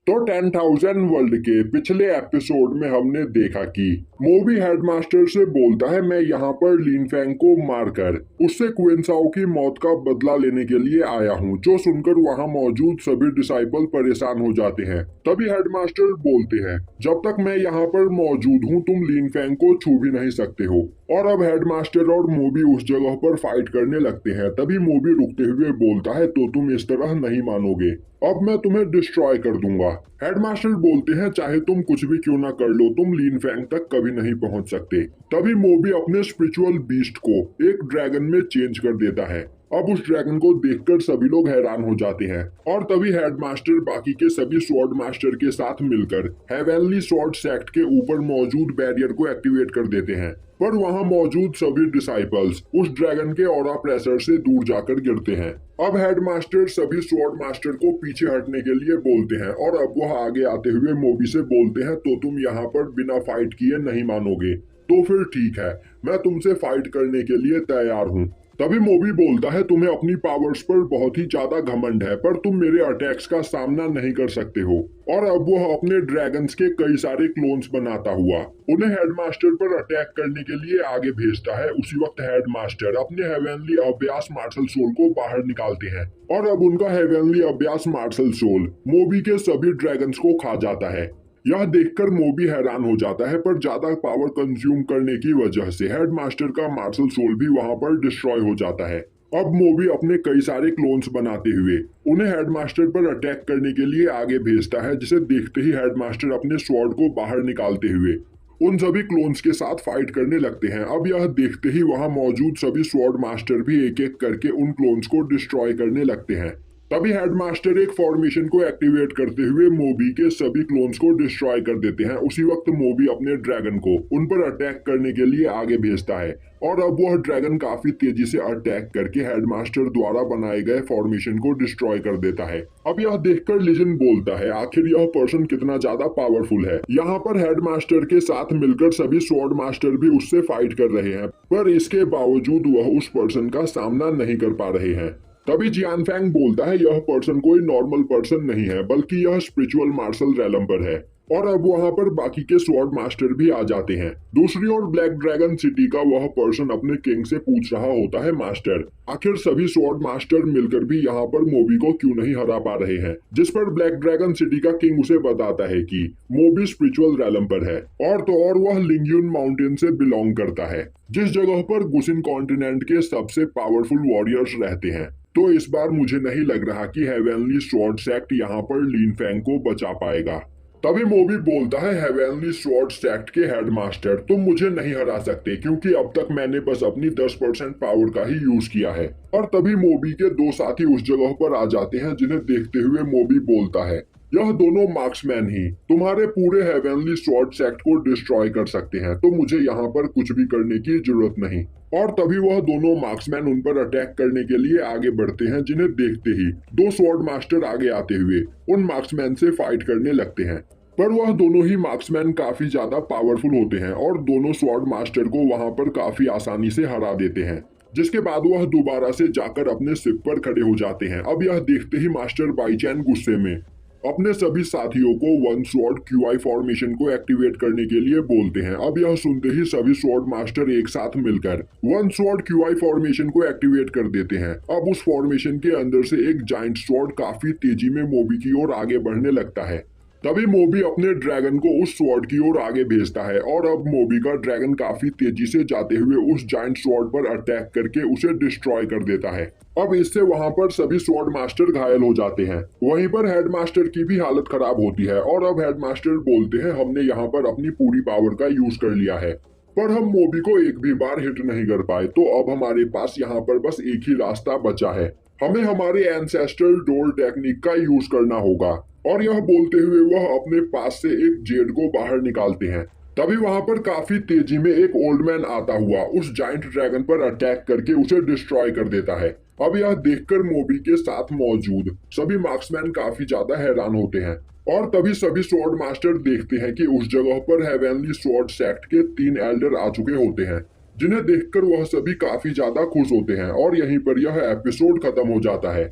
तो 10,000 वर्ल्ड के पिछले एपिसोड में हमने देखा कि मोबी हेडमास्टर से बोलता है मैं यहाँ पर लिनफेंग को मारकर उससे क्विनसाओ की मौत का बदला लेने के लिए आया हूँ। जो सुनकर वहाँ मौजूद सभी डिसाइपल परेशान हो जाते हैं। तभी हेडमास्टर बोलते हैं जब तक मैं यहाँ पर मौजूद हूँ तुम लिनफेंग को छू भी नहीं सकते हो। और अब हेडमास्टर और मोबी उस जगह पर फाइट करने लगते हैं। तभी मोबी रुकते हुए बोलता है तो तुम इस तरह नहीं मानोगे, अब मैं तुम्हें डिस्ट्रॉय कर दूंगा। हेडमास्टर बोलते हैं चाहे तुम कुछ भी क्यों ना कर लो तुम लिनफेंग तक कभी नहीं पहुंच सकते। तभी मोबी अपने स्पिरिचुअल बीस्ट को एक ड्रैगन में चेंज कर देता है। अब उस ड्रैगन को देखकर सभी लोग हैरान हो जाते हैं। और तभी हेडमास्टर बाकी के सभी स्वॉर्ड मास्टर के साथ मिलकर हेवेनली स्वॉर्ड सेक्ट के ऊपर मौजूद बैरियर को एक्टिवेट कर देते हैं। पर वहां मौजूद सभी डिसाइपल्स उस ड्रैगन के ऑरा प्रेशर से दूर जाकर गिरते हैं। अब हेडमास्टर सभी स्वॉर्ड मास्टर को पीछे हटने के लिए बोलते हैं और अब वह आगे आते हुए मोबी से बोलते हैं तो तुम यहाँ पर बिना फाइट किए नहीं मानोगे, तो फिर ठीक है मैं तुमसे फाइट करने के लिए तैयार हूँ। तभी मोबी बोलता है तुम्हें अपनी पावर्स पर बहुत ही ज्यादा घमंड है पर तुम मेरे अटैक्स का सामना नहीं कर सकते हो। और अब वह अपने ड्रैगन्स के कई सारे क्लोन्स बनाता हुआ उन्हें हेडमास्टर पर अटैक करने के लिए आगे भेजता है। उसी वक्त हेडमास्टर अपने हेवेनली अभ्यास मार्शल सोल को बाहर निकालते हैं और अब उनका हेवेनली अभ्यास मार्शल सोल मोबी के सभी ड्रैगन्स को खा जाता है। यह देखकर मोबी हैरान हो जाता है पर ज्यादा पावर कंज्यूम करने की वजह से हेडमास्टर का मार्शल सोल भी वहां पर डिस्ट्रॉय हो जाता है। अब मोबी अपने कई सारे क्लोन्स बनाते हुए उन्हें हेडमास्टर पर अटैक करने के लिए आगे भेजता है, जिसे देखते ही हेडमास्टर अपने स्वॉर्ड को बाहर निकालते हुए उन सभी क्लोन्स के साथ फाइट करने लगते हैं। अब यह देखते ही वहां मौजूद सभी स्वॉर्ड मास्टर भी एक एक करके उन क्लोन्स को डिस्ट्रॉय करने लगते हैं। तभी हेडमास्टर एक फॉर्मेशन को एक्टिवेट करते हुए मोबी के सभी क्लोन्स को डिस्ट्रॉय कर देते हैं। उसी वक्त मोबी अपने ड्रैगन को उन पर अटैक करने के लिए आगे भेजता है और अब वह ड्रैगन काफी तेजी से अटैक करके हेडमास्टर द्वारा बनाए गए फॉर्मेशन को डिस्ट्रॉय कर देता है। अब यह देखकर लिजन बोलता है आखिर यह पर्सन कितना ज्यादा पावरफुल है। यहाँ पर हेडमास्टर के साथ मिलकर सभी स्वॉर्ड मास्टर भी उससे फाइट कर रहे हैं पर इसके बावजूद वह उस पर्सन का सामना नहीं कर पा रहे हैं। तभी जियानफेंग बोलता है यह पर्सन कोई नॉर्मल पर्सन नहीं है बल्कि यह स्पिरिचुअल मार्शल रेलम्बर है। और अब वहां पर बाकी के स्वॉर्ड मास्टर भी आ जाते हैं। दूसरी ओर ब्लैक ड्रैगन सिटी का वह पर्सन अपने किंग से पूछ रहा होता है मास्टर आखिर सभी स्वॉर्ड मास्टर मिलकर भी यहाँ पर मोबी को क्यों नहीं हरा पा रहे हैं। जिस पर ब्लैक ड्रैगन सिटी का किंग उसे बताता है कि मोबी स्पिरिचुअल रेलम्बर है और तो और वह लिंगयुन माउंटेन से बिलोंग करता है, जिस जगह पर गुसिन कॉन्टिनेंट के सबसे पावरफुल वॉरियर्स रहते हैं। तो इस बार मुझे नहीं लग रहा कि हेवेनली स्वॉर्ड सेक्ट यहाँ पर लिनफेंग को बचा पाएगा। तभी मोबी बोलता है हेवेनली स्वॉर्ड सेक्ट के हेडमास्टर तुम मुझे नहीं हरा सकते क्योंकि अब तक मैंने बस अपनी 10% पावर का ही यूज किया है। और तभी मोबी के दो साथी उस जगह पर आ जाते हैं, जिन्हें देखते हुए मोबी बोलता है यह दोनों मार्क्समैन ही तुम्हारे पूरे हेवेनली स्वॉर्ड सेक्ट को डिस्ट्रॉय कर सकते हैं, तो मुझे यहाँ पर कुछ भी करने की जरूरत नहीं। और तभी वह दोनों मार्क्समैन उन पर अटैक करने के लिए आगे बढ़ते हैं, जिन्हें देखते ही दो स्वॉर्ड मास्टर आगे आते हुए उन मार्क्समैन से फाइट करने लगते हैं। पर वह दोनों ही मार्क्समैन काफी ज्यादा पावरफुल होते हैं और दोनों स्वॉर्ड मास्टर को वहां पर काफी आसानी से हरा देते हैं, जिसके बाद वह दोबारा से जाकर अपने सिप पर खड़े हो जाते हैं। अब यह देखते ही मास्टर बाईचैन गुस्से में अपने सभी साथियों को वन स्वॉर्ड क्यूआई फॉर्मेशन को एक्टिवेट करने के लिए बोलते हैं। अब यह सुनते ही सभी स्वॉर्ड मास्टर एक साथ मिलकर वन स्वॉर्ड क्यूआई फॉर्मेशन को एक्टिवेट कर देते हैं। अब उस फॉर्मेशन के अंदर से एक जाइंट स्वॉर्ड काफी तेजी में मोबी की ओर आगे बढ़ने लगता है। तभी मोबी अपने ड्रैगन को उस स्वॉर्ड की ओर आगे भेजता है और अब मोबी का ड्रैगन काफी तेजी से जाते हुए उस जाइंट स्वॉर्ड पर अटैक करके उसे डिस्ट्रॉय कर देता है। अब इससे वहां पर सभी स्वॉर्ड मास्टर घायल हो जाते हैं। वहीं पर हेडमास्टर की भी हालत खराब होती है और अब हेडमास्टर बोलते हैं हमने यहाँ पर अपनी पूरी पावर का यूज कर लिया है पर हम मोबी को एक भी बार हिट नहीं कर पाए, तो अब हमारे पास यहाँ पर बस एक ही रास्ता बचा है, हमें हमारे एंसेस्ट्रल डोर टेक्निक का यूज करना होगा। और यह बोलते हुए वह अपने पास से एक जेड को बाहर निकालते हैं। तभी वहां पर काफी तेजी में एक ओल्ड मैन आता हुआ उस जाइंट ड्रैगन पर अटैक करके उसे डिस्ट्रॉय कर देता है। अब यह देखकर मोबी के साथ मौजूद सभी मार्क्समैन काफी ज्यादा हैरान होते हैं और तभी सभी स्वॉर्ड मास्टर देखते हैं कि उस जगह पर हेवेनली स्वॉर्ड सेक्ट के 3 एल्डर आ चुके होते हैं, जिन्हें देखकर वह सभी काफी ज्यादा खुश होते हैं और यहीं पर यह एपिसोड खत्म हो जाता है।